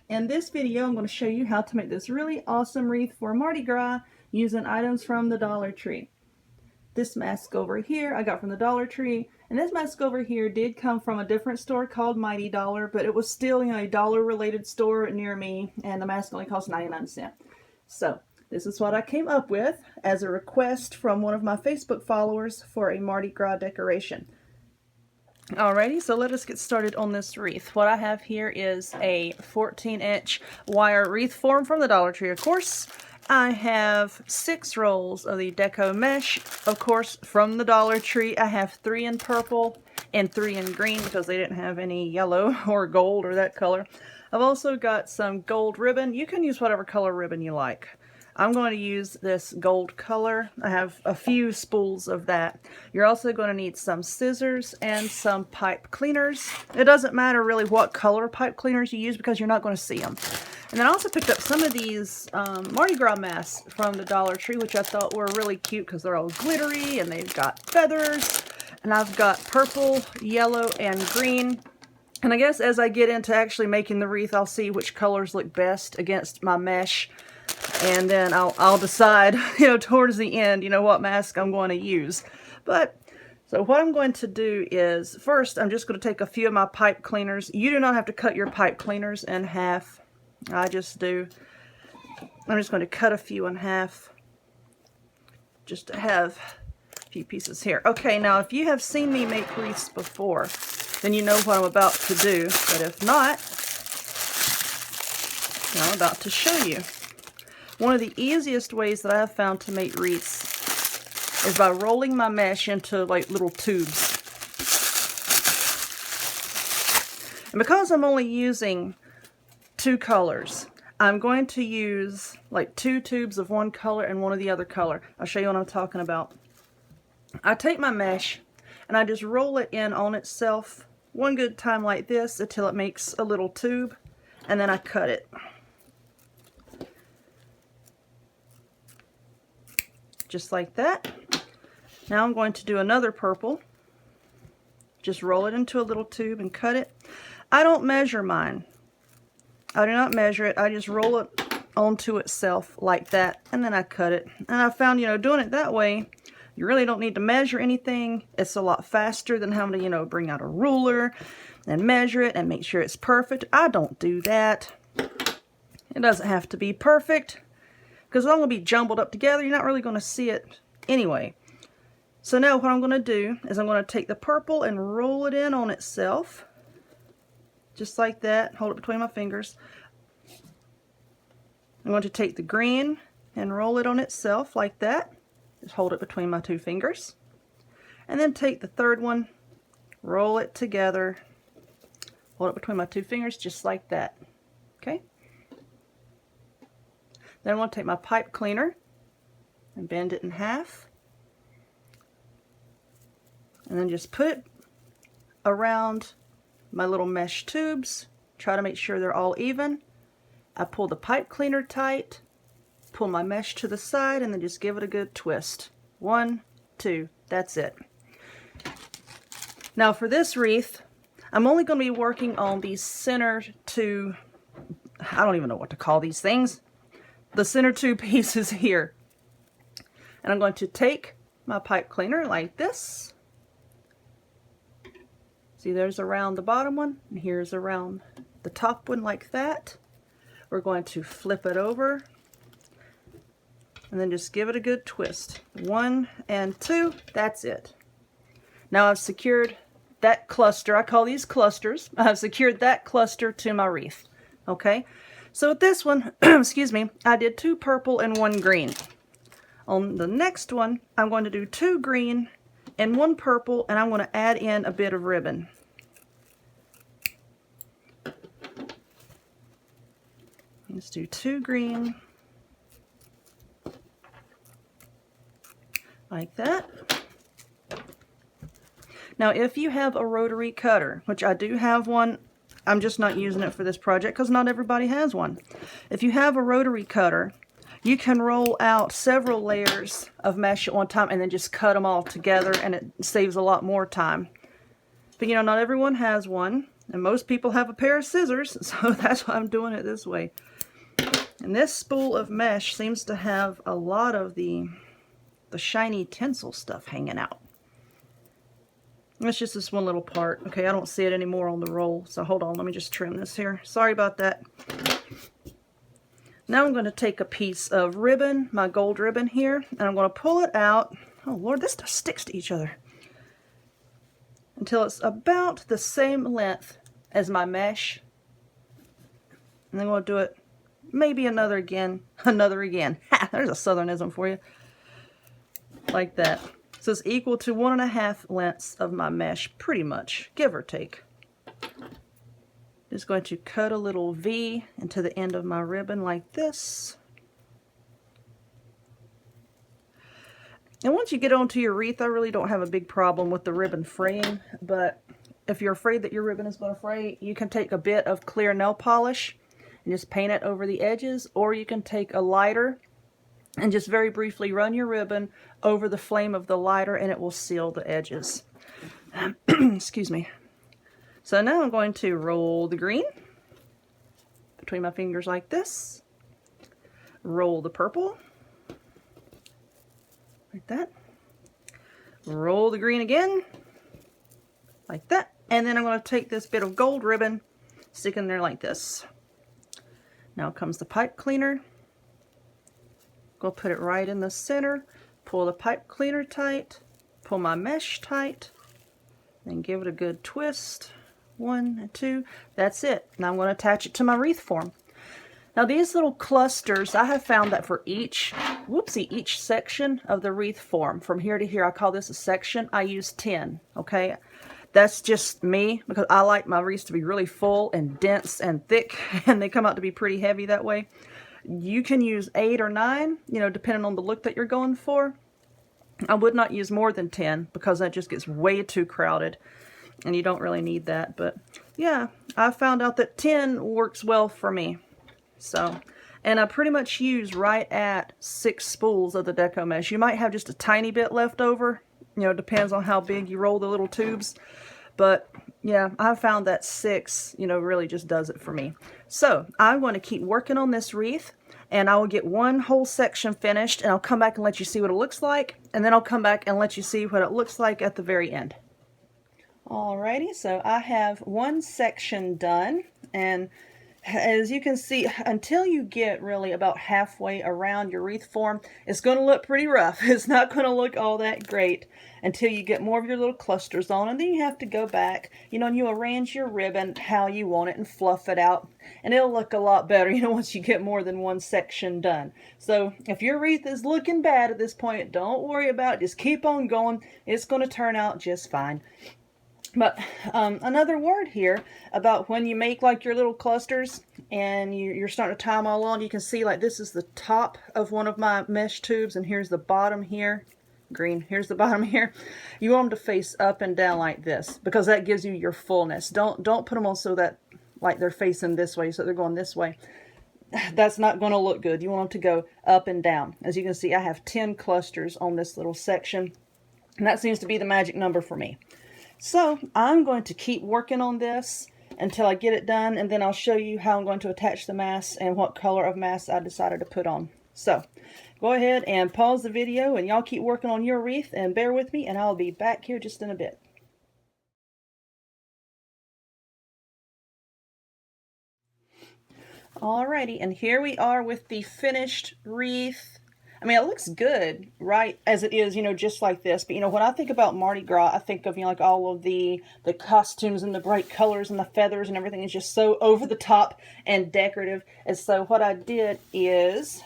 In this video, I'm going to show you how to make this really awesome wreath for Mardi Gras using items from the Dollar Tree. This mask over here I got from the Dollar Tree, and this mask over here did come from a different store called Mighty Dollar, but it was still, a dollar related store near me, and the mask only cost 99 cents. So this is what I came up with as a request from one of my Facebook followers for a Mardi Gras decoration. Alrighty, so let us get started on this wreath. What I have here is a 14-inch wire wreath form from the Dollar Tree, of course. I have 6 rolls of the deco mesh, of course, from the Dollar Tree. I have 3 in purple and 3 in green because they didn't have any yellow or gold or that color. I've also got some gold ribbon. You can use whatever color ribbon you like. I'm going to use this gold color. I have a few spools of that. You're also going to need some scissors and some pipe cleaners. It doesn't matter really what color pipe cleaners you use because you're not going to see them. And then I also picked up some of these Mardi Gras masks from the Dollar Tree, which I thought were really cute because they're all glittery and they've got feathers. And I've got purple, yellow, and green. And I guess as I get into actually making the wreath, I'll see which colors look best against my mesh. And then I'll decide, towards the end, what mask I'm going to use. So what I'm going to do is, first, I'm just going to take a few of my pipe cleaners. You do not have to cut your pipe cleaners in half. I just do. I'm just going to cut a few in half, just to have a few pieces here. Okay, now if you have seen me make wreaths before, then you know what I'm about to do. But if not, I'm about to show you. One of the easiest ways that I have found to make wreaths is by rolling my mesh into like little tubes. And because I'm only using 2 colors, I'm going to use like 2 tubes of one color and one of the other color. I'll show you what I'm talking about. I take my mesh and I just roll it in on itself one good time like this until it makes a little tube, and then I cut it. Just like that. Now I'm going to do another purple. Just roll it into a little tube and cut it. I don't measure mine. I do not measure it. I just roll it onto itself like that, and then I cut it. And I found, doing it that way, you really don't need to measure anything. It's a lot faster than having to, bring out a ruler and measure it and make sure it's perfect. I don't do that. It doesn't have to be perfect, because it's all going to be jumbled up together. You're not really going to see it anyway. So now what I'm going to do is I'm going to take the purple and roll it in on itself. Just like that. Hold it between my fingers. I'm going to take the green and roll it on itself like that. Just hold it between my 2 fingers. And then take the third one, roll it together, hold it between my 2 fingers just like that. Okay? Then I'm going to take my pipe cleaner and bend it in half. And then just put it around my little mesh tubes. Try to make sure they're all even. I pull the pipe cleaner tight, pull my mesh to the side, and then just give it a good twist. 1, 2, that's it. Now for this wreath, I'm only going to be working on these center 2, I don't even know what to call these things. The center 2 pieces here. And I'm going to take my pipe cleaner like this. See, there's around the bottom one, and here's around the top one like that. We're going to flip it over, and then just give it a good twist. 1 and 2, that's it. Now I've secured that cluster. I call these clusters. I've secured that cluster to my wreath. Okay? So with this one, excuse me, I did 2 purple and 1 green. On the next one, I'm going to do 2 green and 1 purple, and I'm going to add in a bit of ribbon. Let's do 2 green, like that. Now if you have a rotary cutter, which I do have one, I'm just not using it for this project because not everybody has one. If you have a rotary cutter, you can roll out several layers of mesh at one time and then just cut them all together, and it saves a lot more time. But not everyone has one. And most people have a pair of scissors, so that's why I'm doing it this way. And this spool of mesh seems to have a lot of the shiny tinsel stuff hanging out. It's just this one little part. Okay, I don't see it anymore on the roll, so hold on, let me just trim this here. Sorry about that. Now I'm going to take a piece of ribbon, my gold ribbon here, and I'm going to pull it out. Oh Lord, this stuff sticks to each other. Until it's about the same length as my mesh. And then I'm going to do it maybe another again. Ha, there's a southernism for you. Like that. So it's equal to 1.5 lengths of my mesh, pretty much, give or take. Just going to cut a little V into the end of my ribbon like this. And once you get onto your wreath, I really don't have a big problem with the ribbon fraying, but if you're afraid that your ribbon is going to fray, you can take a bit of clear nail polish and just paint it over the edges, or you can take a lighter and just very briefly run your ribbon over the flame of the lighter and it will seal the edges. Excuse me. So now I'm going to roll the green between my fingers like this. Roll the purple. Like that. Roll the green again. Like that. And then I'm going to take this bit of gold ribbon, stick in there like this. Now comes the pipe cleaner. Go put it right in the center, pull the pipe cleaner tight, pull my mesh tight, then give it a good twist. 1 and 2. That's it. Now I'm going to attach it to my wreath form. Now these little clusters, I have found that for each section of the wreath form, from here to here, I call this a section, I use 10, okay? That's just me, because I like my wreaths to be really full and dense and thick, and they come out to be pretty heavy that way. You can use 8 or 9, you know, depending on the look that you're going for. I would not use more than 10 because that just gets way too crowded and you don't really need that. But yeah, I found out that 10 works well for me. So, and I pretty much use right at 6 spools of the deco mesh. You might have just a tiny bit left over, you know, depends on how big you roll the little tubes. But yeah, I found that 6, you know, really just does it for me. So I'm going to keep working on this wreath, and I will get one whole section finished, and I'll come back and let you see what it looks like, and then I'll come back and let you see what it looks like at the very end. Alrighty, so I have one section done, and as you can see, until you get really about halfway around your wreath form, it's going to look pretty rough. It's not going to look all that great until you get more of your little clusters on, and then you have to go back, you know, and you arrange your ribbon how you want it and fluff it out, and it'll look a lot better, you know, once you get more than one section done. So if your wreath is looking bad at this point, don't worry about it. Just keep on going. It's going to turn out just fine. But another word here about when you make like your little clusters and you're starting to tie them all on, you can see like this is the top of one of my mesh tubes and here's the bottom here. Green, here's the bottom here. You want them to face up and down like this because that gives you your fullness. Don't put them on so that like they're facing this way, so they're going this way. That's not going to look good. You want them to go up and down. As you can see, I have 10 clusters on this little section, and that seems to be the magic number for me. So I'm going to keep working on this until I get it done, and then I'll show you how I'm going to attach the mask and what color of mask I decided to put on. So go ahead and pause the video and y'all keep working on your wreath and bear with me, and I'll be back here just in a bit. Alrighty, and here we are with the finished wreath. I mean, it looks good, right, as it is, you know, just like this. But, you know, when I think about Mardi Gras, I think of, you know, like all of the costumes and the bright colors and the feathers and everything is just so over the top and decorative. And so what I did is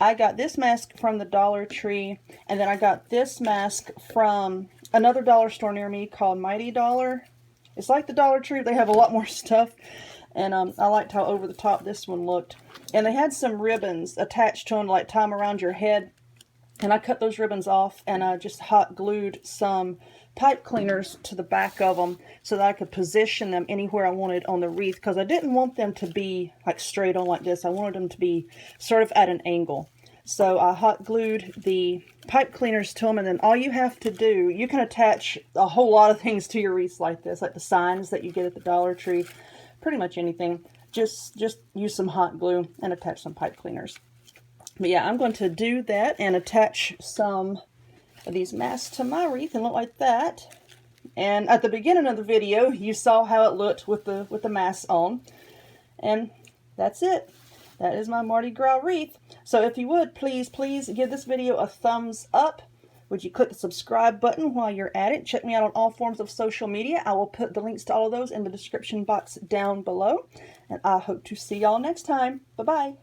I got this mask from the Dollar Tree, and then I got this mask from another dollar store near me called Mighty Dollar. It's like the Dollar Tree. They have a lot more stuff. And I liked how over the top this one looked. And they had some ribbons attached to them, like tie them around your head. And I cut those ribbons off, and I just hot glued some pipe cleaners to the back of them so that I could position them anywhere I wanted on the wreath, because I didn't want them to be like straight on like this. I wanted them to be sort of at an angle. So I hot glued the pipe cleaners to them, and then all you have to do, you can attach a whole lot of things to your wreaths like this, like the signs that you get at the Dollar Tree, pretty much anything. Just use some hot glue and attach some pipe cleaners. But yeah, I'm going to do that and attach some of these masks to my wreath and look like that. And at the beginning of the video, you saw how it looked with the masks on. And that's it. That is my Mardi Gras wreath. So if you would, please give this video a thumbs up. Would you click the subscribe button while you're at it? Check me out on all forms of social media. I will put the links to all of those in the description box down below. And I hope to see y'all next time. Bye-bye.